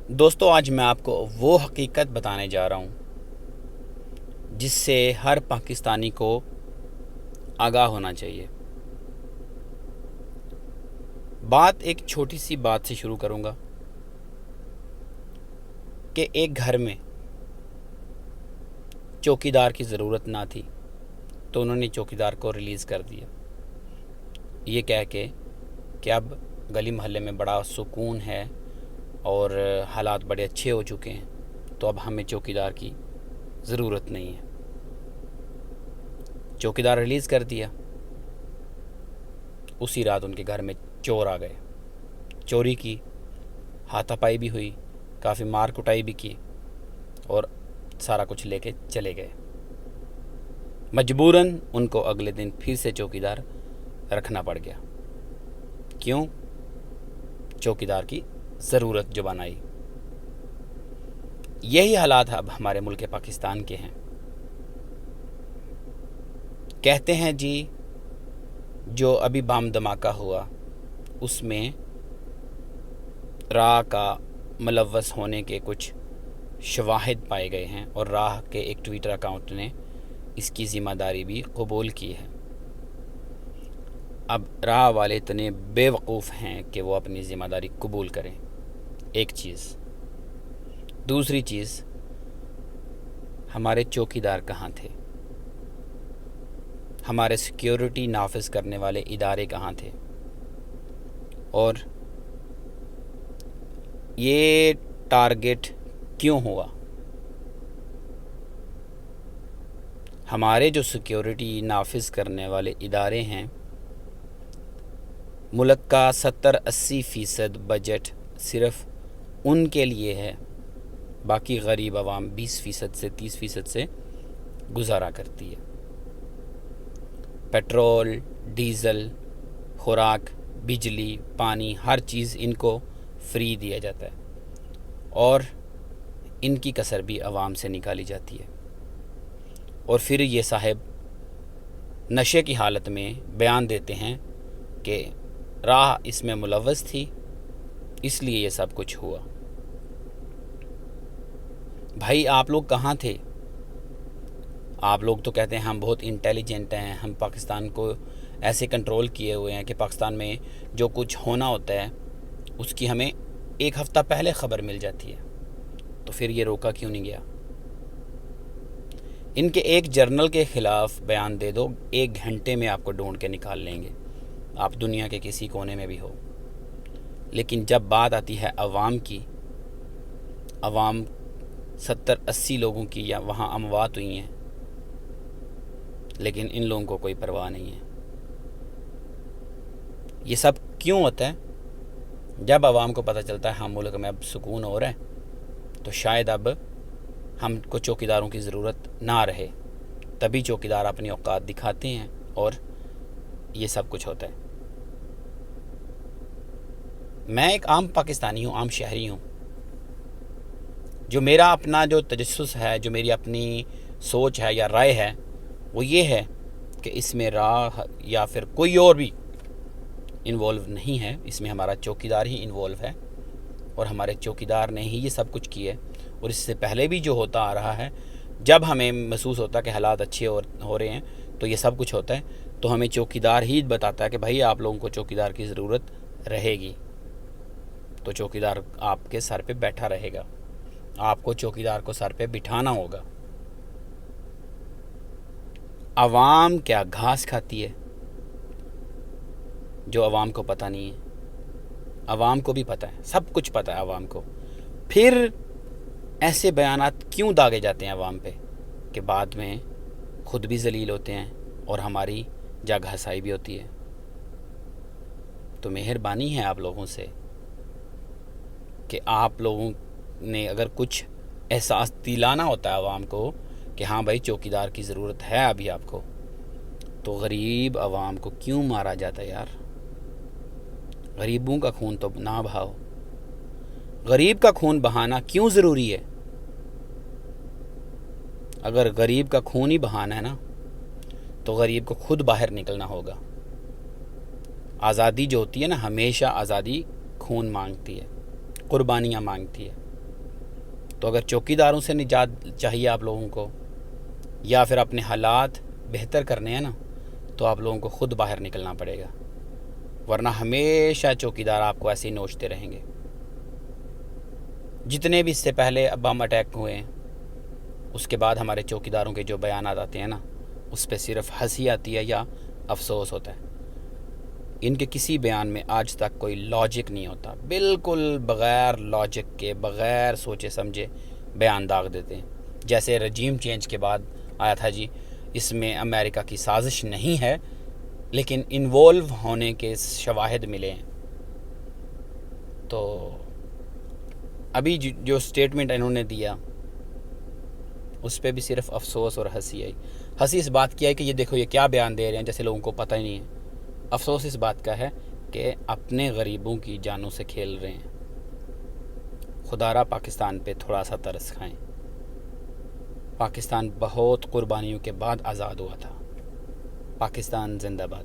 دوستو آج میں آپ کو وہ حقیقت بتانے جا رہا ہوں جس سے ہر پاکستانی کو آگاہ ہونا چاہیے۔ بات ایک چھوٹی سی بات سے شروع کروں گا کہ ایک گھر میں چوکیدار کی ضرورت نہ تھی تو انہوں نے چوکیدار کو ریلیز کر دیا، یہ کہہ کے کہ اب گلی محلے میں بڑا سکون ہے اور حالات بڑے اچھے ہو چکے ہیں، تو اب ہمیں چوکیدار کی ضرورت نہیں ہے۔ چوکیدار ریلیز کر دیا، اسی رات ان کے گھر میں چور آ گئے، چوری کی، ہاتھا پائی بھی ہوئی، کافی مار کٹائی بھی کی اور سارا کچھ لے کے چلے گئے۔ مجبوراً ان کو اگلے دن پھر سے چوکیدار رکھنا پڑ گیا۔ کیوں؟ چوکیدار کی ضرورت جو بنائی۔ یہی حالات اب ہمارے ملک پاکستان کے ہیں۔ کہتے ہیں جی جو ابھی بام دھماکہ ہوا اس میں راہ کا ملوث ہونے کے کچھ شواہد پائے گئے ہیں اور راہ کے ایک ٹویٹر اکاؤنٹ نے اس کی ذمہ داری بھی قبول کی ہے۔ اب راہ والے اتنے بے وقوف ہیں کہ وہ اپنی ذمہ داری قبول کریں، ایک چیز۔ دوسری چیز، ہمارے چوکیدار کہاں تھے؟ ہمارے سیکیورٹی نافذ کرنے والے ادارے کہاں تھے؟ اور یہ ٹارگٹ کیوں ہوا؟ ہمارے جو سیکیورٹی نافذ کرنے والے ادارے ہیں، ملک کا 70-80% بجٹ صرف ان کے لیے ہے، باقی غریب عوام 20% سے 30% سے گزارا کرتی ہے۔ پیٹرول، ڈیزل، خوراک، بجلی، پانی، ہر چیز ان کو فری دیا جاتا ہے اور ان کی کسر بھی عوام سے نکالی جاتی ہے۔ اور پھر یہ صاحب نشے کی حالت میں بیان دیتے ہیں کہ راہ اس میں ملوث تھی، اس لیے یہ سب کچھ ہوا۔ بھائی آپ لوگ کہاں تھے؟ آپ لوگ تو کہتے ہیں ہم بہت انٹیلیجنٹ ہیں، ہم پاکستان کو ایسے کنٹرول کیے ہوئے ہیں کہ پاکستان میں جو کچھ ہونا ہوتا ہے اس کی ہمیں ایک ہفتہ پہلے خبر مل جاتی ہے، تو پھر یہ روکا کیوں نہیں گیا؟ ان کے ایک جرنل کے خلاف بیان دے دو، 1 گھنٹے میں آپ کو ڈھونڈ کے نکال لیں گے، آپ دنیا کے کسی کونے میں بھی ہو۔ لیکن جب بات آتی ہے عوام کی، عوام 70-80 لوگوں کی یا وہاں اموات ہوئی ہیں، لیکن ان لوگوں کو کوئی پرواہ نہیں ہے۔ یہ سب کیوں ہوتا ہے؟ جب عوام کو پتہ چلتا ہے ہم ملک میں اب سکون ہو رہا ہے تو شاید اب ہم کو چوکیداروں کی ضرورت نہ رہے، تبھی چوکیدار اپنی اوقات دکھاتے ہیں اور یہ سب کچھ ہوتا ہے۔ میں ایک عام پاکستانی ہوں، عام شہری ہوں، جو میرا اپنا جو تجسس ہے، جو میری اپنی سوچ ہے یا رائے ہے، وہ یہ ہے کہ اس میں راہ یا پھر کوئی اور بھی انوالو نہیں ہے، اس میں ہمارا چوکیدار ہی انوالو ہے اور ہمارے چوکیدار نے ہی یہ سب کچھ کیے۔ اور اس سے پہلے بھی جو ہوتا آ رہا ہے، جب ہمیں محسوس ہوتا ہے کہ حالات اچھے ہو رہے ہیں تو یہ سب کچھ ہوتا ہے، تو ہمیں چوکیدار ہی بتاتا ہے کہ بھائی آپ لوگوں کو چوکیدار کی ضرورت رہے گی، تو چوکیدار آپ کے سر پہ بیٹھا رہے گا، آپ کو چوکیدار کو سر پہ بٹھانا ہوگا۔ عوام کیا گھاس کھاتی ہے جو عوام کو پتہ نہیں ہے؟ عوام کو بھی پتہ ہے، سب کچھ پتہ ہے عوام کو، پھر ایسے بیانات کیوں داغے جاتے ہیں عوام پہ کہ بعد میں خود بھی ذلیل ہوتے ہیں اور ہماری جا گھسائی بھی ہوتی ہے؟ تو مہربانی ہے آپ لوگوں سے کہ آپ لوگوں نے اگر کچھ احساس دلانا ہوتا ہے عوام کو کہ ہاں بھائی چوکیدار کی ضرورت ہے ابھی آپ کو، تو غریب عوام کو کیوں مارا جاتا ہے یار؟ غریبوں کا خون تو نہ بہاؤ، غریب کا خون بہانا کیوں ضروری ہے؟ اگر غریب کا خون ہی بہانا ہے نا تو غریب کو خود باہر نکلنا ہوگا۔ آزادی جو ہوتی ہے نا، ہمیشہ آزادی خون مانگتی ہے، قربانیاں مانگتی ہے۔ تو اگر چوکیداروں سے نجات چاہیے آپ لوگوں کو یا پھر اپنے حالات بہتر کرنے ہیں نا، تو آپ لوگوں کو خود باہر نکلنا پڑے گا، ورنہ ہمیشہ چوکیدار آپ کو ایسے ہی نوچتے رہیں گے۔ جتنے بھی اس سے پہلے بم اٹیک ہوئے ہیں، اس کے بعد ہمارے چوکیداروں کے جو بیانات آتے ہیں نا، اس پہ صرف ہنسی آتی ہے یا افسوس ہوتا ہے۔ ان کے کسی بیان میں آج تک کوئی لاجک نہیں ہوتا، بالکل بغیر لاجک کے، بغیر سوچے سمجھے بیان داغ دیتے ہیں۔ جیسے رجیم چینج کے بعد آیا تھا جی، اس میں امریکہ کی سازش نہیں ہے لیکن انوالو ہونے کے شواہد ملے ہیں۔ تو ابھی جو سٹیٹمنٹ انہوں نے دیا اس پہ بھی صرف افسوس اور ہنسی آئی۔ ہنسی اس بات کی ہے کہ یہ دیکھو یہ کیا بیان دے رہے ہیں، جیسے لوگوں کو پتہ ہی نہیں ہے۔ افسوس اس بات کا ہے کہ اپنے غریبوں کی جانوں سے کھیل رہے ہیں۔ خدا را پاکستان پہ تھوڑا سا ترس کھائیں۔ پاکستان بہت قربانیوں کے بعد آزاد ہوا تھا۔ پاکستان زندہ باد۔